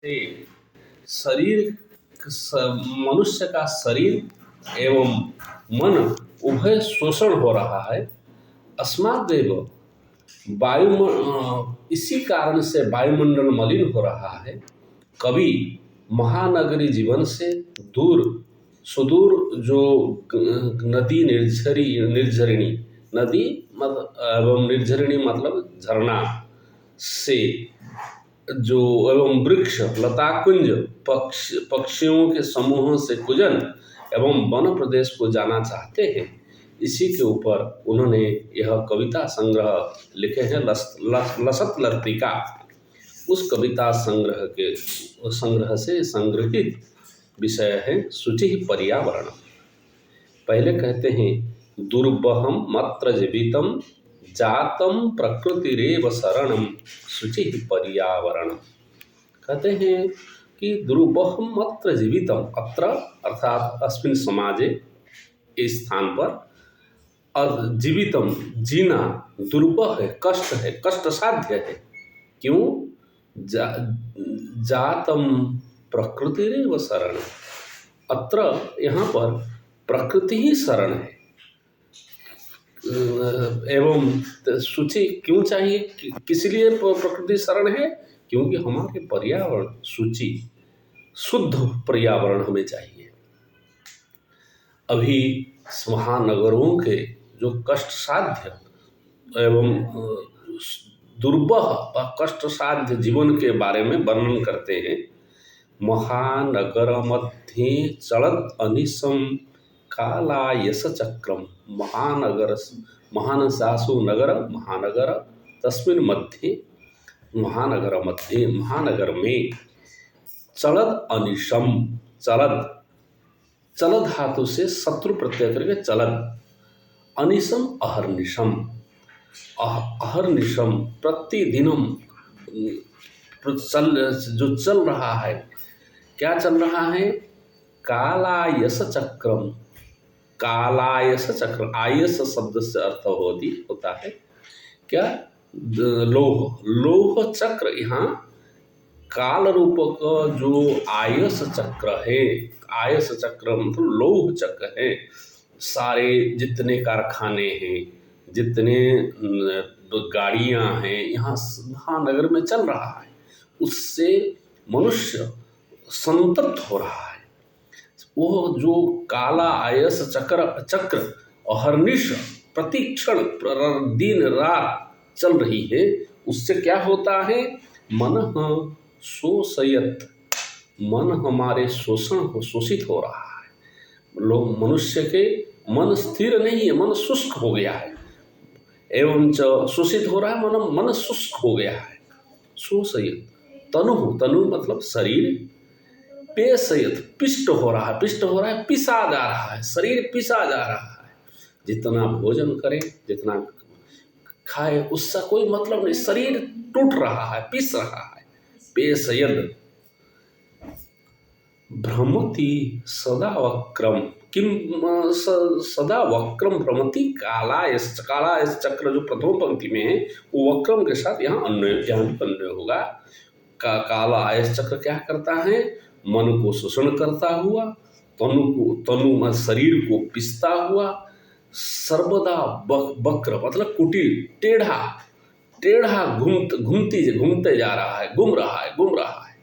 से शरीर मनुष्य का शरीर एवं मन उभय शोषण हो रहा है। अस्मादेव इसी कारण से वायुमंडल मलिन हो रहा है। कभी महानगरी जीवन से दूर सुदूर जो नदी निर्झरिणी नदी एवं निर्झरिणी मतलब झरना से जो एवं वृक्ष लताकुंज पक्षियों के समूहों से कुजन एवं वन प्रदेश को जाना चाहते हैं। इसी के ऊपर उन्होंने यह कविता संग्रह लिखे हैं, लसत लर्तिका। उस कविता संग्रह से संग्रहित विषय है शुचि पर्यावरण। पहले कहते हैं, दुर्बहम मत्र जीवितम जातम प्रकृतिरेव शरणम शुचि पर्यावरण। कहते हैं कि दुर्बहम मत्र जीवितम, अत्र अर्थात अस्मिन् समाजे, इस स्थान पर, और जीवितम जीना दुर्बह है, कष्ट साध्य है। क्यों? जातम प्रकृतिरेव शरण, अत्र यहाँ पर प्रकृति ही शरण है। एवं शुचि क्यों चाहिए, किस लिए प्रकृति शरण है? क्योंकि हमारे पर्यावरण शुचि शुद्ध पर्यावरण हमें चाहिए। अभी महानगरों के जो कष्ट साध्य एवं दुर्बह व कष्ट साध्य जीवन के बारे में वर्णन करते हैं। महानगर मध्ये चलत अनिशम कालायस चक्रम। महानसासु नगर, महानगर तस्मिन् मध्ये, महानगर में चलत अनिशम, चलत धातु से शत्रु प्रत्यय करके चलत, अनिशम अहर्निशम, अहर्निशम प्रतिदिनम जो चल रहा है। क्या चल रहा है? कालायस चक्रम, कालायस चक्र, आयस शब्द से अर्थ होता है क्या? लोह चक्र। यहाँ काल रूपक जो आयस चक्र है, आयस चक्र मतलब लौह चक्र है। सारे जितने कारखाने हैं, जितने गाड़ियां हैं, यहाँ महानगर में चल रहा है, उससे मनुष्य संतप्त हो रहा है। वो जो काला आयस चक्र अहर्निश प्रतिक्षण दिन रात चल रही है, उससे क्या होता है? मन शोषयत, मन हमारे शोषित हो रहा है। लोग, मनुष्य के मन स्थिर नहीं है, मन शुष्क हो गया है। एवं शोषित हो रहा है, मन शुष्क हो गया है। शोषयत तनु मतलब शरीर, पेशयत पिष्ट हो रहा है, पिसा जा रहा है, शरीर पिसा जा रहा है। जितना भोजन करें, जितना खाए, उसका कोई मतलब नहीं, शरीर टूट रहा है, पिस रहा है। पेशयद भ्रमति सदा वक्रम, किम सदा वक्रम भ्रमति कालायस चक्र जो प्रथम पंक्ति में है, वो वक्रम के साथ यहाँ अन्वय होगा। कालायस चक्र क्या करता है? मन को शोषण करता हुआ, तनु शरीर को पिसता हुआ, सर्वदा वक्र मतलब कुटिल, टेढ़ा घूमते जा रहा है, घूम रहा है।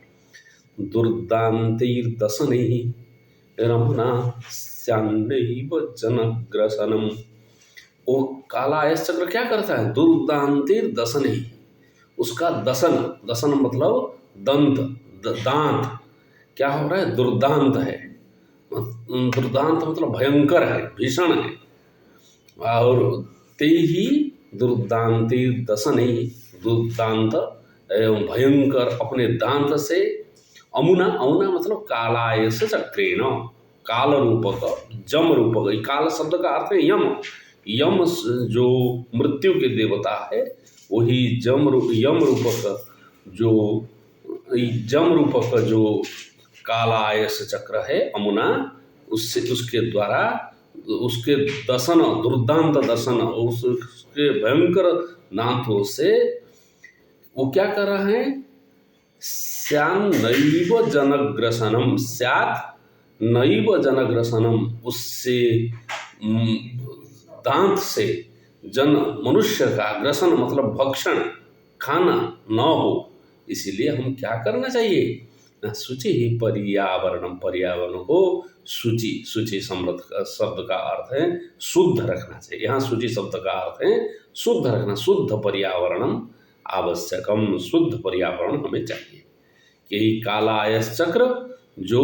दुर्दान्तिर्दशनैः रमणा स्यान्नैव जनग्रसनम। वो कालायस चक्र क्या करता है? दुर्दान्तिर्दशनैः, उसका दशन मतलब दांत क्या हो रहा है? दुर्दांत है। दुर्दांत मतलब भयंकर है, भीषण है। और ते ही दुर्दान्तिर्दशनैः, दुर्दांत एवं भयंकर अपने दांत से, अमुना मतलब कालायस चक्रेण, काल रूपक, जम रूपक। काल शब्द का अर्थ है यम जो मृत्यु के देवता है, वही यम रूपक जो कालायस चक्र है, अमुना, उसके द्वारा, उसके दशन, दुर्दांत दशन, उसके भयंकर दांतों से वो क्या कर रहा है? स्यान्नैव जनग्रसनम, स्यात् नैव जनग्रसनम, उससे दांत से जन मनुष्य का, ग्रसन मतलब भक्षण, खाना न हो। इसीलिए हम क्या करना चाहिए ना, शुचि ही पर्यावरणम, पर्यावरण को शुचि, शुचि शब्द का अर्थ है शुद्ध रखना चाहिए। यहाँ शुचि शब्द का अर्थ है शुद्ध रखना, शुद्ध पर्यावरणम आवश्यकम, शुद्ध पर्यावरण हमें चाहिए। यही काला आयस चक्र जो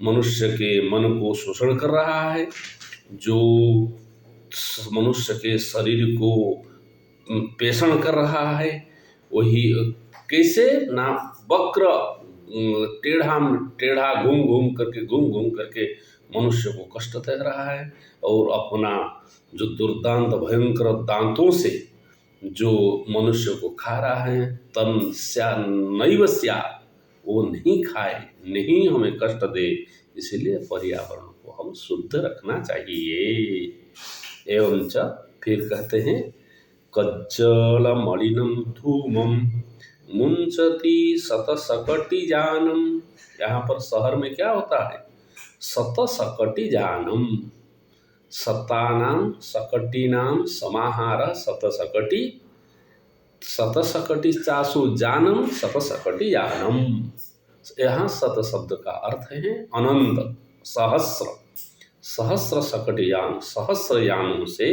मनुष्य के मन को शोषण कर रहा है, जो मनुष्य के शरीर को पेषण कर रहा है, वही कैसे ना वक्र टेढ़ा टेढ़ा घूम घूम करके मनुष्य को कष्ट दे रहा है, और अपना जो दुर्दांत भयंकर दांतों से जो मनुष्य को खा रहा है, तन स्या नैव स्या, वो नहीं खाए, नहीं हमें कष्ट दे। इसलिए पर्यावरण को हम शुद्ध रखना चाहिए। एवं च फिर कहते हैं कज्जल मलिनम धूमम मुंचती शतशकटि जानम। यहाँ पर शहर में क्या होता है, शतशकटि जानम, शतानाम शकटीनाम समाहार शतशकटि, शतशकटि चासु जानम शतशकटि जानम। यहाँ शत शब्द का अर्थ है अनंत, सहस्र, सहस्र शकटि यान, सहस्र यानों से,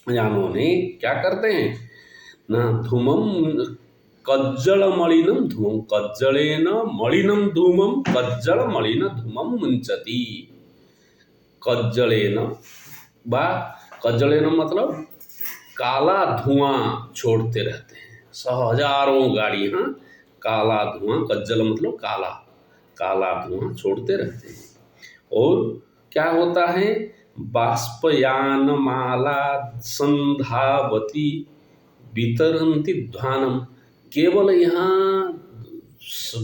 यानों ने क्या करते हैं ना, धूमम कज्जल मलिनम धूमम, कज्जलेन मलिनम धूमम, कज्जल मलिन धूमम मुंचती। कज्जलेन बा, कज्जलेन मतलब काला धुआं छोड़ते रहते हैं, हजारों गाड़ियाँ काला धुआं, कज्जल मतलब काला, काला धुआं छोड़ते रहते हैं। और क्या होता है, बाष्पयान माला संधावती वितरंती ध्वानम। केवल यहाँ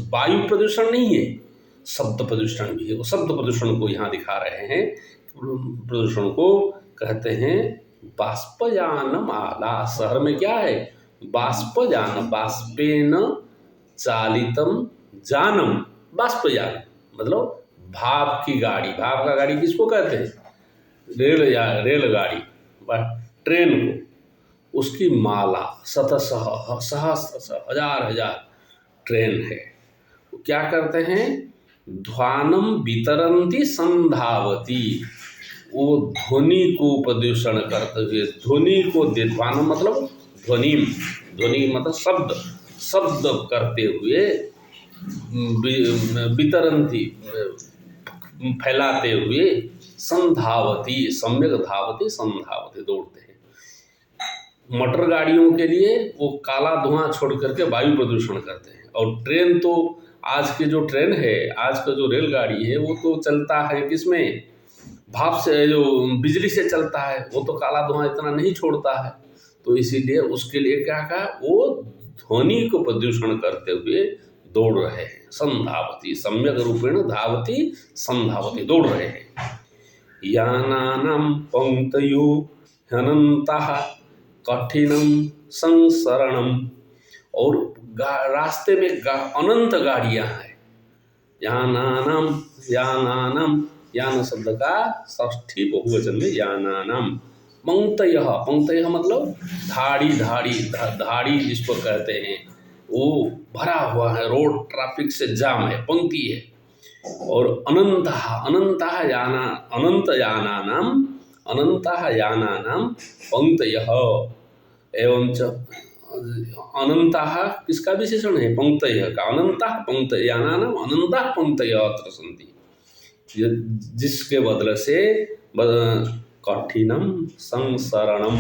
वायु प्रदूषण नहीं है, शब्द प्रदूषण भी है। वो शब्द प्रदूषण को यहाँ दिखा रहे हैं, प्रदूषण को कहते हैं बाष्पयान माला। शहर में क्या है, बाष्पयान, बाष्पेन चालितम जानम, बाष्पयान मतलब भाप की गाड़ी। भाप का गाड़ी किसको कहते हैं, रेलगाड़ी, ट्रेन को, उसकी माला, सहस्र हजार हजार ट्रेन है। क्या करते हैं, ध्वानम वितरंती संधावती, वो ध्वनि को प्रदूषण करते हुए, ध्वनि को ध्वानम मतलब ध्वनि, ध्वनि मतलब शब्द, शब्द करते हुए, वितरंती फैलाते हुए, संधावती सम्यक धावती, संधावती दौड़ते हैं। मोटर गाड़ियों के लिए वो काला धुआं छोड़ करके वायु प्रदूषण करते हैं। और ट्रेन तो आज की जो ट्रेन है, आज का जो रेलगाड़ी है, वो तो चलता है किसमें, भाप से, जो बिजली से चलता है, वो तो काला धुआं इतना नहीं छोड़ता है। तो इसीलिए उसके लिए क्या कहा, वो ध्वनि को प्रदूषण करते हुए दौड़ रहे हैं। संधावती सम्यक रूपेण धावती संधावती, दौड़ रहे हैं। यानानां पंक्तयो ह्यनन्तः कठिनम संसरणम, और रास्ते में अनंत गाड़ियां हैं। यानानाम, यानानाम, यान शब्द का षष्ठी बहुवचन में यानानाम, पंक्तयः, पंक्तयः मतलब धाड़ी, धाड़ी, धाड़ी जिसको कहते हैं, वो भरा हुआ है, रोड ट्रैफिक से जाम है, पंक्ति है। और अनंतः, अनंतः याना, अनंत यानानाम, अनंतः यानानाम पंक्तयः। एवं च अनंतः किसका विशेषण है, पंक्तयः का, अनंतः पंक्तयः यानानाम अनंतः पंक्तयः अत्र सन्ति, जिसके बदले से कठिनम संसरणम,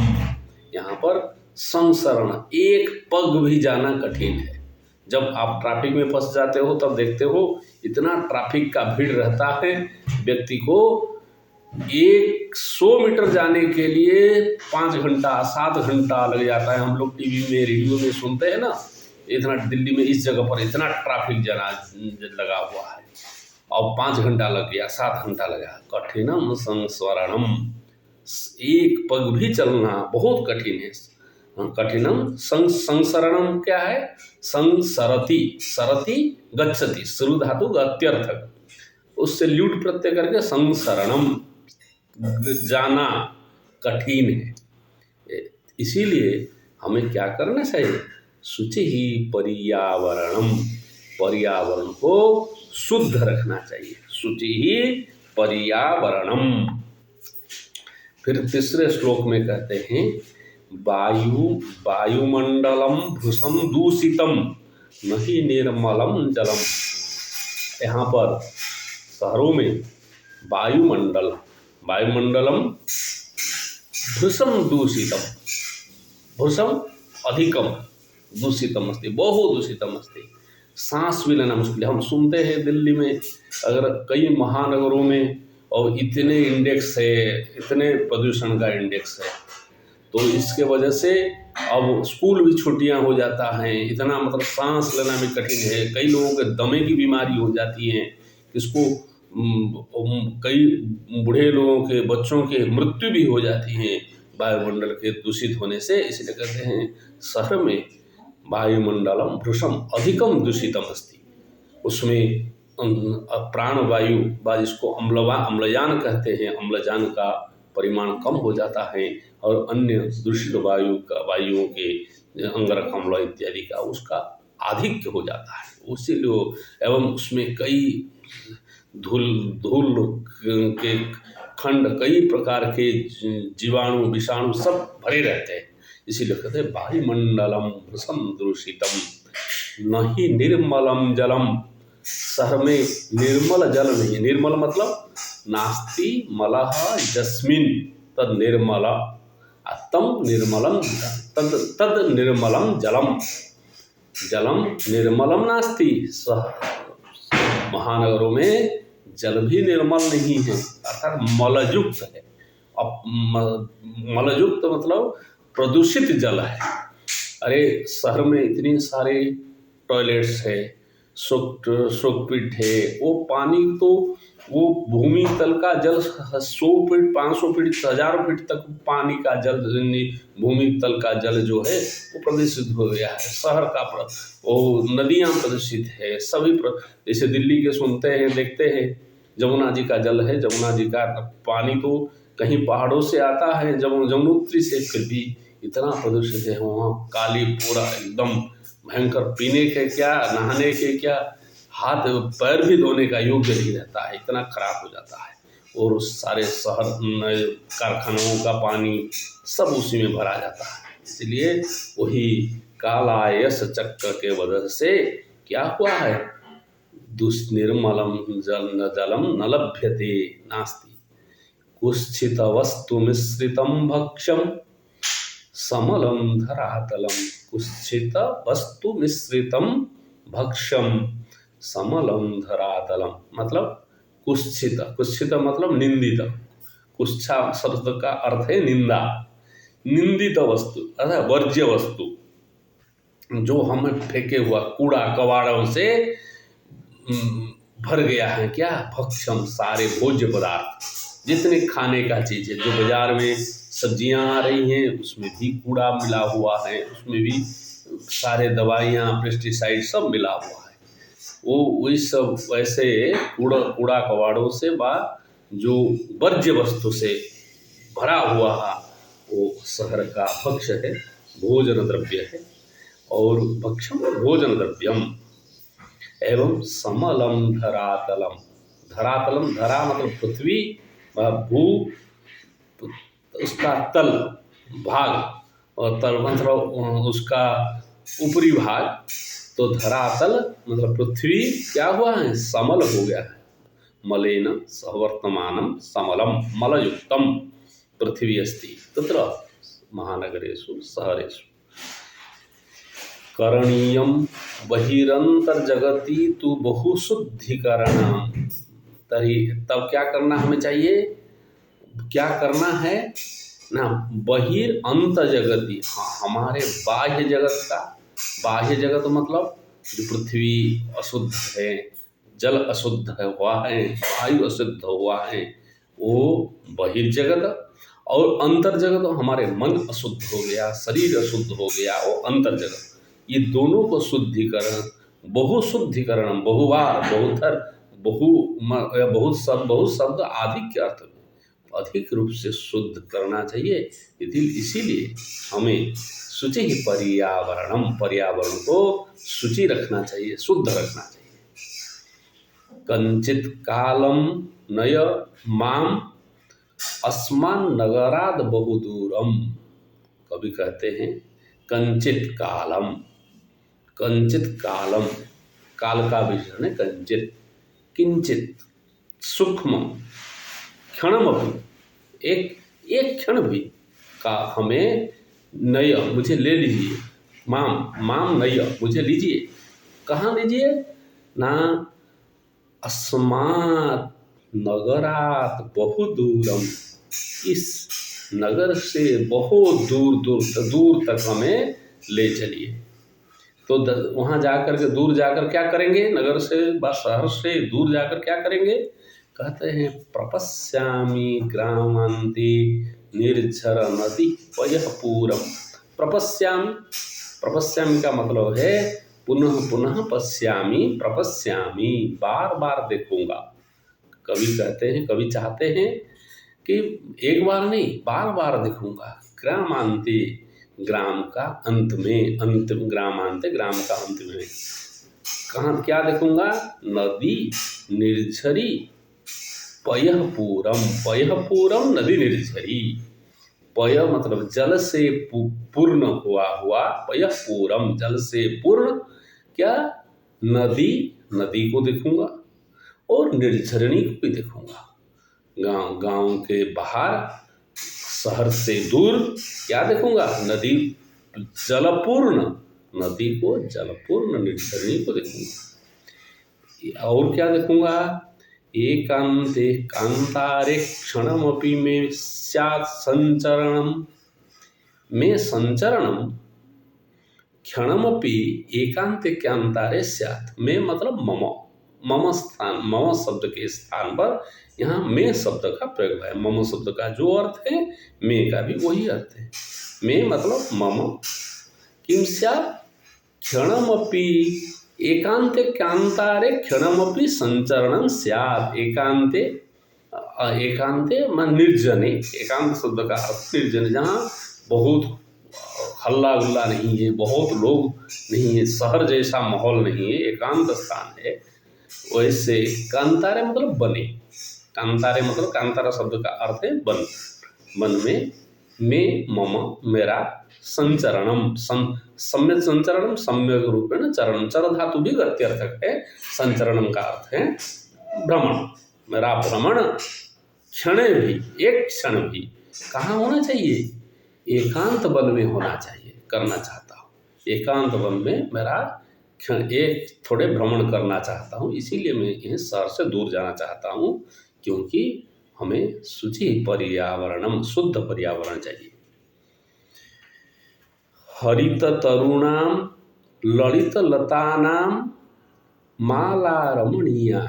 यहाँ पर संसरण, एक पग भी जाना कठिन है। जब आप ट्रैफिक में फंस जाते हो तब देखते हो इतना ट्रैफिक का भीड़ रहता है, व्यक्ति को 100 मीटर जाने के लिए 5 घंटा 7 घंटा लग जाता है। हम लोग टीवी में, रेडियो में सुनते हैं ना, इतना दिल्ली में इस जगह पर इतना ट्रैफिक लगा हुआ है, और 5 घंटा लग गया, 7 घंटा लगा। कठिनम संस्वरणम, एक पग भी चलना बहुत कठिन है। कठिनम संसरणम क्या है, संसरति, सरति गच्छति, शुरू धातु गत्यर्थक, उससे ल्यूट प्रत्यय करके संसरणम, जाना कठिन है। इसीलिए हमें क्या करना चाहिए, शुचि ही पर्यावरणम, पर्यावरण को शुद्ध रखना चाहिए, शुचि ही पर्यावरणम। फिर तीसरे श्लोक में कहते हैं वायुमंडलम भृशम दूषितम नहीं निर्मलम जलम। यहाँ पर शहरों में वायुमंडलम भृशम दूषितम, भृशम अधिकम, दूषितम अस्ति, बहु दूषितम अस्ति, सांस भी लेना मुश्किल है। हम सुनते हैं दिल्ली में, अगर कई महानगरों में और इतने इंडेक्स है, इतने प्रदूषण का इंडेक्स है, तो इसके वजह से अब स्कूल भी छुट्टियां हो जाता है, इतना मतलब सांस लेना भी कठिन है। कई लोगों के दमे की बीमारी हो जाती है, किसको कई बूढ़े लोगों के, बच्चों के मृत्यु भी हो जाती है वायुमंडल के दूषित होने से। इसलिए कहते हैं शहर में वायुमंडलम भृशम अधिकम दूषितम अस्ति, उसमें प्राणवायु व जिसको अम्लजान कहते हैं, अम्लजान का परिमाण कम हो जाता है और अन्य दूषित वायुओं के अंगारक अम्ल इत्यादि का उसका आधिक्य हो जाता है। उसीलिए एवं उसमें कई धूल के खंड, कई प्रकार के जीवाणु विषाणु सब भरे रहते हैं। इसीलिए कहते हैं वायुमंडलम भृशम दूषितम नहीं निर्मलम जलम, शहर में निर्मल जल नहीं, निर्मल मतलब नास्ति मलः यस्मिन् तद निर्मल, तम निर्मलम तद निर्मलम जलम, जलम निर्मलम नास्ति। महानगरों में जल भी निर्मल नहीं है, अर्थात मलयुक्त है। अब मलयुक्त मतलब प्रदूषित जल है। अरे शहर में इतनी सारे टॉयलेट्स है, शोकपीट है, वो पानी तो वो भूमि तल का जल 100 फीट 500 फीट 1000 फीट तक पानी का जल, भूमि तल का जल जो है वो प्रदूषित हो गया है। शहर का वो नदियाँ प्रदूषित है, सभी जैसे दिल्ली के सुनते हैं देखते हैं, जमुना जी का जल है, जमुना जी का पानी तो कहीं पहाड़ों से आता है, जमुनोत्री से, फिर भी इतना प्रदूषित है वहाँ, काली पूरा एकदम भयंकर, पीने के क्या, नहाने के क्या, हाथ पैर भी धोने का योग्य नहीं रहता है, इतना खराब हो जाता है। और सारे शहर कारखानों का पानी सब उसी में भरा जाता है। इसलिए वही कालायस चक्र के वजह से क्या हुआ है, दुष्निर्मलम जलम न लभ्यते नास्ति कुत्सित वस्तु मिश्रितम भक्ष्यम समलम धरातलम, कुत्सित वस्तु मिश्रितम भक्ष्यम समलम धरातलम, मतलब कुत्सित, कुत्सित मतलब निंदित, कुत्सा शब्द का अर्थ है निंदा, निंदित वस्तु अर्थात वर्ज्य वस्तु, जो हमें फेंके हुआ कूड़ा कबाड़ों से भर गया है, क्या भक्ष्यम सारे भोज्य पदार्थ, जितने खाने का चीज़ है, जो बाजार में सब्जियां आ रही हैं उसमें भी कूड़ा मिला हुआ है, उसमें भी सारे दवाइयाँ पेस्टिसाइड सब मिला हुआ है। वो वही सब वैसे कूड़ा कबाड़ों से व जो वर्ज्य वस्तु से भरा हुआ है, वो शहर का भक्ष्य है, भोजन द्रव्य है। और भक्ष्यम भोजन द्रव्यम एवं समलम धरातलम, धरातलम धरा मतलब पृथ्वी, भू उसका तल भाग और तल मतलब उसका ऊपरी भाग, तो धरातल मतलब पृथ्वी क्या हुआ है, समल हो गया है। मलेन वर्तमानम समलम मलयुक्तम पृथ्वी अस्ति तत्र महानगरेषु शहरेषु करणीयम बहिरंतर्जगति तु बहुशुद्धिकरणम। तरी तब क्या करना हमें चाहिए, क्या करना है ना, बहिर अंत जगति, हाँ हमारे बाह्य जगत का, बाह्य जगत मतलब जो पृथ्वी अशुद्ध है, जल अशुद्ध हुआ है, वायु अशुद्ध हुआ है, वो बहिर्जगत। और अंतर जगत हमारे मन अशुद्ध हो गया, शरीर अशुद्ध हो गया, वो अंतर जगत। ये दोनों को शुद्धिकरण, बहुशुद्धिकरण, बहुवार, बहुधर, बहुत शब्द आदि के अर्थ में अधिक रूप से शुद्ध करना चाहिए। इसीलिए हमें शुचि ही पर्यावरणम, पर्यावरण को शुचि रखना चाहिए, शुद्ध रखना चाहिए। कंचित कालम नय माम अस्मान नगराद बहुदूरम। कवि कहते हैं कंचित कालम, कंचित कालम, काल का विशेषण है कंचित, किंचित, सूक्ष्म, क्षणम, एक एक क्षण भी का हमें नय, मुझे ले लीजिए, माम नय, मुझे लीजिए। कहाँ लीजिए ना, अस्मात् नगरात बहुदूरम, इस नगर से बहुत दूर तक हमें ले चलिए। तो वहाँ जाकर के, दूर जाकर क्या करेंगे, नगर से व शहर से दूर जाकर क्या करेंगे? कहते हैं प्रपश्यामि ग्रामांते निर्झर नदी पयः पूरम। प्रपश्यामि, प्रपश्यामि का मतलब है पुनः पुनः पश्यामि, प्रपश्यामि, बार बार देखूंगा। कवि कहते हैं, कवि चाहते हैं कि एक बार नहीं, बार बार देखूंगा। ग्रामांते, ग्राम का अंत में, अंतिम ग्रामांते, ग्राम का अंत में कहाँ क्या देखूंगा? नदी निर्झरी पयः पूरम, पयः पूरम नदी निर्झरी। पय मतलब जल से पूर्ण हुआ, पयः पूरम जल से पूर्ण क्या, नदी, नदी को देखूंगा और निर्झरणी को भी देखूंगा। गांव के बाहर, शहर से दूर क्या देखूंगा? नदी जलपूर्ण, नदी को जलपूर्ण, निर्झरणी को देखूंगा। और क्या देखूंगा? एकांते कांतारे क्षणमपि में स्यात् संचरणम, में संचरणम क्षणमपि एकांते कांतारे स्यात्। में मतलब मम, मम स्थान, मम शब्द के स्थान पर यहाँ में शब्द का प्रयोग है। मम शब्द का जो अर्थ है, में का भी वही अर्थ है। में मतलब मम, किम स्यात् क्षणमपि एकांते कांतारे क्षणमपि संचरणम स्यात्। एकांते, एकांते मन निर्जने, एकांत शब्द का अर्थ निर्जन, जहाँ बहुत हल्ला गुल्ला नहीं है, बहुत लोग नहीं है, शहर जैसा माहौल नहीं है, एकांत स्थान है। वैसे कांतारे मतलब बने, कांतारे मतलब, कांतारा शब्द का अर्थ है वन, वन में मम मेरा संचरणम, सम्यक संचरणम, सम्यक रूपेण चरणम, चर धातु भी गत्यर्थक है। संचरणम का अर्थ है भ्रमण, मेरा भ्रमण क्षण भी, एक क्षण भी कहाँ होना चाहिए? एकांत वन में होना चाहिए, करना चाहता हूँ। एकांत वन में मेरा क्षण, एक थोड़े भ्रमण करना चाहता हूँ। इसीलिए मैं इस शहर से दूर जाना चाहता हूँ, क्योंकि हमें शुचि पर्यावरणम, शुद्ध पर्यावरण चाहिए। हरित तरुणाम ललित लतानाम माला रमणीया।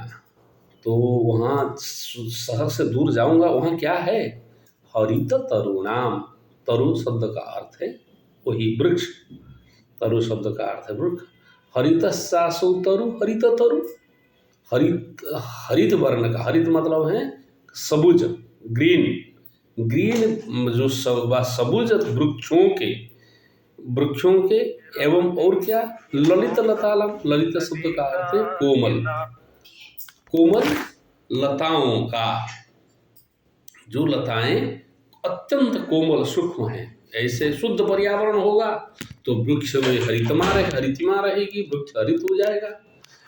तो वहाँ शहर से दूर जाऊंगा, वहाँ क्या है? हरित तरुणाम, तरु शब्द का अर्थ है वही वृक्ष, तरु शब्द का अर्थ है वृक्ष। हरित सासु तरु, हरित तरु, हरित, हरित वर्ण का, हरित मतलब है सबुज, ग्रीन, ग्रीन जो सबुज वृक्षों के एवं और क्या, ललित लतालम, ललित शब्द का अर्थ है कोमल, कोमल लताओं का, जो लताएं अत्यंत कोमल सूक्ष्म हैं। ऐसे शुद्ध पर्यावरण होगा तो वृक्ष में हरितिमा रहेगी, वृक्ष हरित हो जाएगा।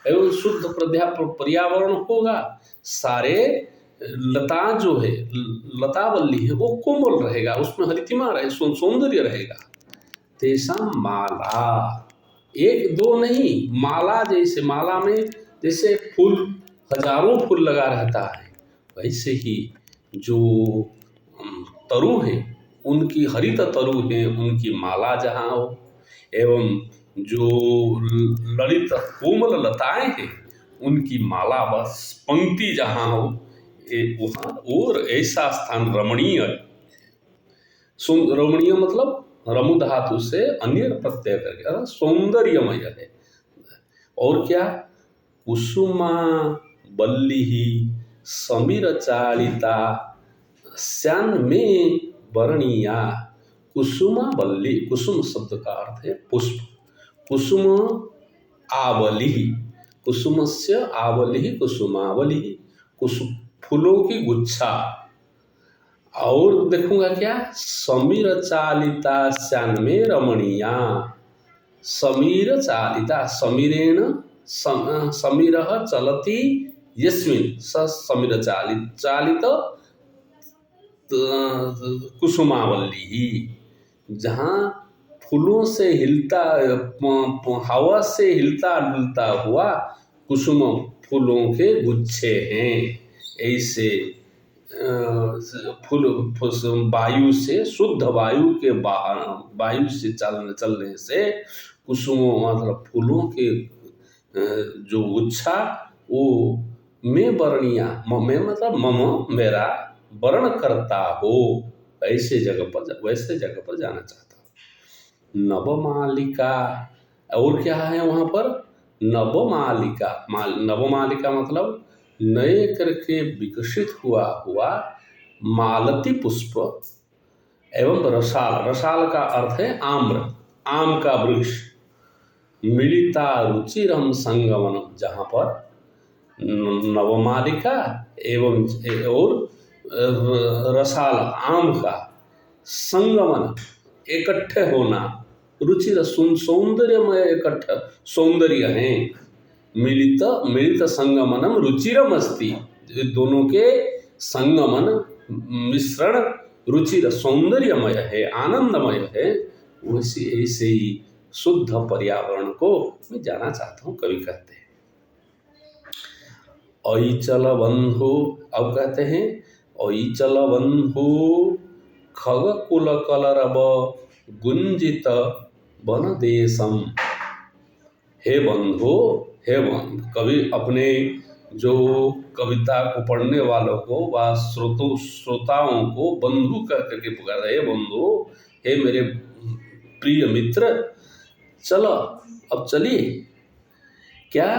एवं शुद्ध पर्यावरण होगा, सारे लता जो है, लतावल्ली है, वो कोमल रहेगा, उसमें हरितिमा रहे, सौंदर्य रहेगा। तेसा माला, एक दो नहीं, माला, जैसे माला में जैसे फूल, हजारों फूल लगा रहता है, वैसे ही जो तरु हैं, उनकी हरित तरु हैं, उनकी माला जहाँ हो, एवं जो ललित कोमल लताएं हैं, उनकी माला, बस पंक्ति जहाँ हो, वहाँ और ऐसा स्थान रमणीय, रमणीय मतलब रमु धातु से अन्य प्रत्यय करके सौंदर्यमय है। और क्या, कुसुमा बल्ली समीर चालिता श्यान में वर्णिया। कुसुमा बल्ली, कुसुम शब्द का अर्थ है पुष्प। कुसुम आवली, कुसुमस्य आवली कुसुमावली, कुसुम फूलों की गुच्छा। और देखूंगा क्या, समीर चालिता श्यान में रमणीया। समीर चालिता, समीरेण समीरः चलति यस्मिन् स समीर चालित, चालित कुसुमावली, जहाँ फूलों से हिलता, हवा से हिलता डुलता हुआ कुसुम फूलों के गुच्छे हैं। ऐसे फूल वायु से, शुद्ध वायु के बाहर, वायु से चलने से कुसुम मतलब फूलों के जो गुच्छा, वो में वर्णिया, में मतलब मम मेरा वर्ण करता हो, ऐसे जगह पर, वैसे जगह पर जाना चाहता हूँ। नवमालिका, और क्या है वहाँ पर, नवमालिका। नवमालिका मतलब नए करके विकसित हुआ मालती पुष्प एवं रसाल। रसाल का अर्थ है आम्र, आम का वृक्ष। मिलिता रुचिरम संगमनम, जहाँ पर नवमालिका एवं और रसाल आम का संगमन, इकट्ठे होना, रुचिर सौंदर्यमय, इकट्ठा सौंदर्य है। मिलित संगमनम रुचिरम अस्ति, दोनों के संगमन मिश्रण रुचिर सौंदर्यमय है, आनंदमय है। वैसे ऐसे ही शुद्ध पर्यावरण को मैं जाना चाहता हूँ, कवि कहते हैं। ऐचल बंधु, अब कहते हैं ऐचल बंधु खग कुल कलरव गुंजित वन देशम। हे बंधु, हे बंधु, कवि अपने जो कविता को पढ़ने वालों को व श्रोताओं को बंधु कह करके पुकार, हे बंधु, हे मेरे प्रिय मित्र, चलो अब चलिए। क्या,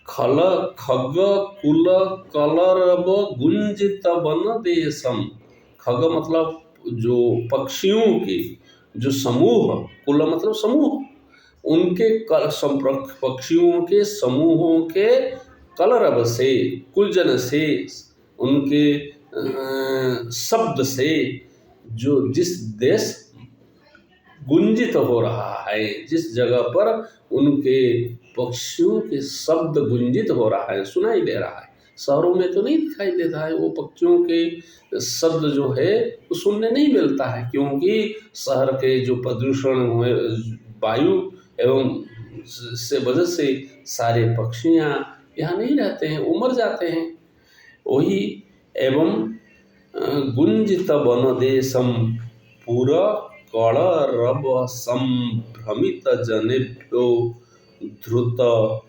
खग कुल कलरव गुंजित वन देशम। खग मतलब जो पक्षियों के जो समूह, कुल मतलब समूह, उनके पक्षियों के समूहों के कलरव से, कुलजन से, उनके शब्द से, जो जिस देश गुंजित हो रहा है, जिस जगह पर उनके पक्षियों के शब्द गुंजित हो रहा है, सुनाई दे रहा है। शहरों में तो नहीं दिखाई देता है वो पक्षियों के शब्द जो है वो सुनने नहीं मिलता है, क्योंकि शहर के जो प्रदूषण हुए वायु एवं से वजह से सारे पक्षियाँ यहाँ नहीं रहते हैं, वो मर जाते हैं। वही एवं गुंजित वन देशम पुरा कलरव संभ्रमित जनेभ्यो ध्रुत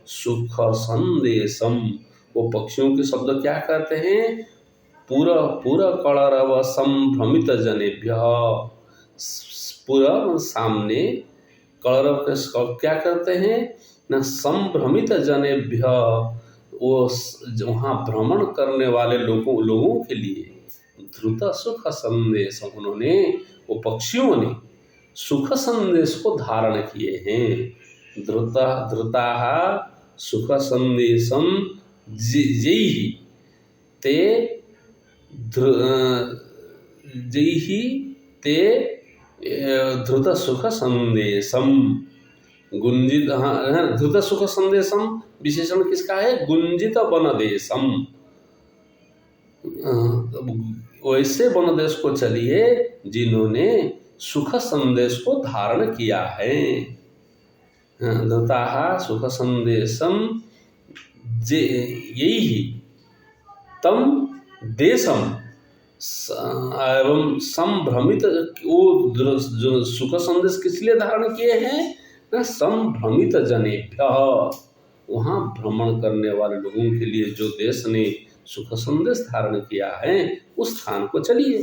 सुख संदेशम। वो पक्षियों के शब्द क्या कहते हैं, पूरा पूरा कलरव संभ्रमित जनेभ्य, पूरा सामने, कलरव के क्या करते हैं न, संभ्रमित जनेभ्य, वो वहाँ भ्रमण करने वाले लोगों के लिए ध्रुत सुख संदेश, उन्होंने, वो पक्षियों ने सुख संदेश को धारण किए हैं। ध्रुता सुख संदेशम जैहि ते जैहि ते ध्रुत सुख संदेशम। गुंजित, ध्रुत सुख संदेशम विशेषण किसका है, गुंजित वन देशम। वैसे वन देश को चलिए जिन्होंने सुख संदेश को धारण किया है। धृता सुख संदेशम यही तम देशम एवं संभ्रमित, वो जो सुख संदेश किस लिए धारण किए हैं न, संभ्रमित जनेभ्य, वहाँ भ्रमण करने वाले लोगों के लिए जो देश ने सुख संदेश धारण किया है उस स्थान को चलिए।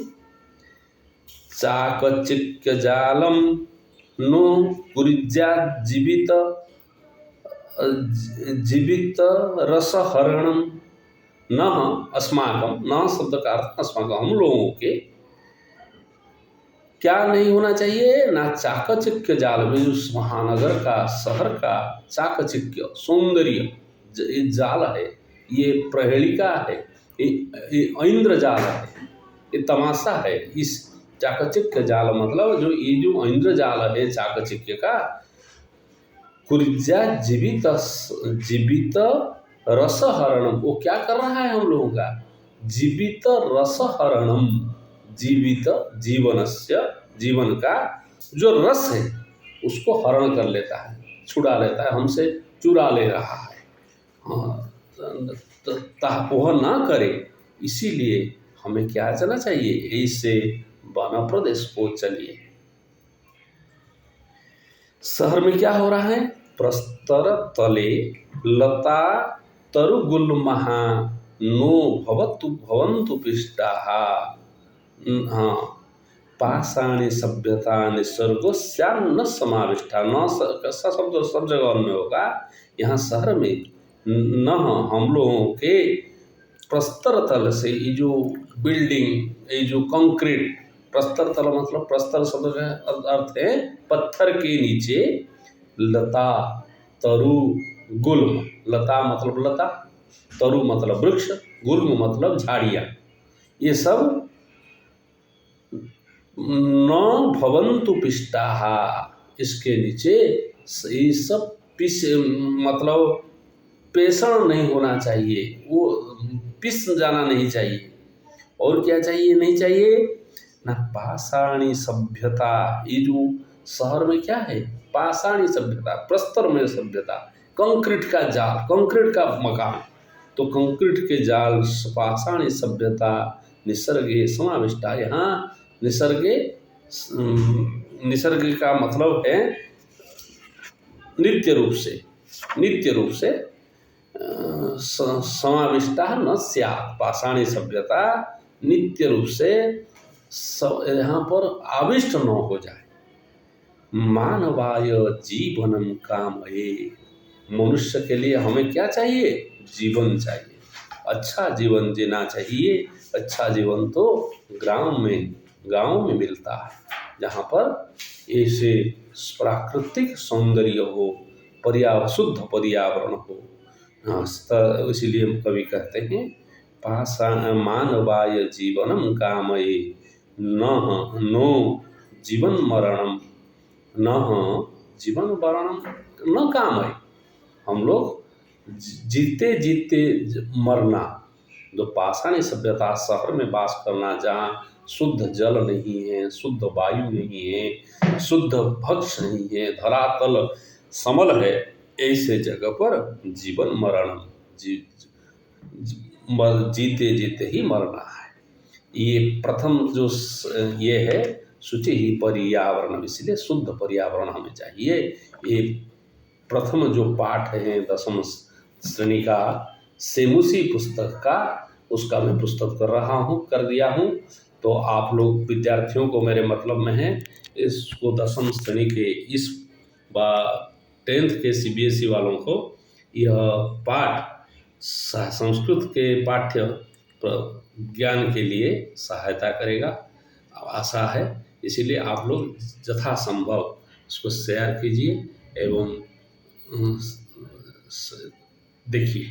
चाकचिक्य जालम नो गुरिज्याजीवित जीवित रसहरणम न अस्माकम, न शब्द का अर्थ अस्माकम, हम लोगों के क्या नहीं होना चाहिए ना, चाकचिक्य जाल में, जो महानगर का, शहर का चाकचिक्य सौंदर्य ये जाल है, ये प्रहेलिका है, ये ऐन्द्र जाल है, ये तमाशा है। इस चाकचिक्य जाल मतलब जो ये जो ऐन्द्र जाल है चाकचिक्य का, कुर्जा जीवित जीवित रसहरणम, वो क्या कर रहा है हम लोगों का, जीवित रसहरणम, जीवित जीवनस्य, जीवन का जो रस है उसको हरण कर लेता है, छुड़ा लेता है, हमसे चुरा ले रहा है। हाँ, वह ना करे, इसीलिए हमें क्या चलना चाहिए, ऐसे वन प्रदेश को चलिए। शहर में क्या हो रहा है, प्रस्तर तले लता तरुगुल्महा नो भवतु भवन्तु पिष्टाः, हाँ, पाषाणी सभ्यता निसर्गोस्यान्न समाविष्टा, न कैसा शब्द सब जगह में होगा, यहाँ शहर में न हम लोगों के प्रस्तर तल से, ये जो बिल्डिंग, ये जो कंक्रीट, प्रस्तर तल मतलब, प्रस्तर शब्द का अर्थ है पत्थर के नीचे, लता तरु गुल्म, लता मतलब लता, तरु मतलब वृक्ष, गुल्म मतलब झाड़ियाँ, ये सब न भवन्तु पिष्टाः, इसके नीचे ये सब मतलब पेषण नहीं होना चाहिए, वो पिस जाना नहीं चाहिए। और क्या चाहिए, नहीं चाहिए ना, पाषाणी सभ्यता, ये जो शहर में क्या है, पाषाणी सभ्यता, प्रस्तर में सभ्यता, कंक्रीट का जाल, कंक्रीट का मकान, तो कंक्रीट के जाल, पाषाणी सभ्यता निसर्गे समाविष्टा, यहाँ निसर्गे, निसर्ग का मतलब है नित्य रूप से, नित्य रूप से समाविष्टा न स्यात्, पाषाणी सभ्यता नित्य रूप से यहाँ पर आविष्ट न हो जाए। मानवाय जीवनम कामये, मनुष्य के लिए हमें क्या चाहिए, जीवन चाहिए, अच्छा जीवन जीना चाहिए। अच्छा जीवन तो गांव में मिलता है, जहाँ पर ऐसे प्राकृतिक सौंदर्य हो, शुद्ध पर्यावरण हो। हाँ, इसीलिए कवि कहते हैं, मानवाय जीवनम कामये नो जीवन मरणम, न जीवन मरणम न कामये, हम लोग जीते जीते मरना, जो पाषाणी सभ्यता, शहर में वास करना, जहाँ शुद्ध जल नहीं है, शुद्ध वायु नहीं है, शुद्ध भक्ष्य नहीं है, धरातल समल है, ऐसे जगह पर जीवन मरण, जीते जीते ही मरना है। ये प्रथम जो ये है, शुचि ही पर्यावरण, इसलिए शुद्ध पर्यावरण हमें चाहिए। ये प्रथम जो पाठ है 10वीं श्रेणी का सेमुसी पुस्तक का, उसका मैं पुस्तक कर दिया हूँ। तो आप लोग विद्यार्थियों को मेरे मतलब में है, इसको 10वीं श्रेणी के इस 10th के CBSE वालों को यह पाठ संस्कृत के पाठ्य ज्ञान के लिए सहायता करेगा, आशा है। इसीलिए आप लोग यथासंभव इसको शेयर कीजिए एवं देखिए।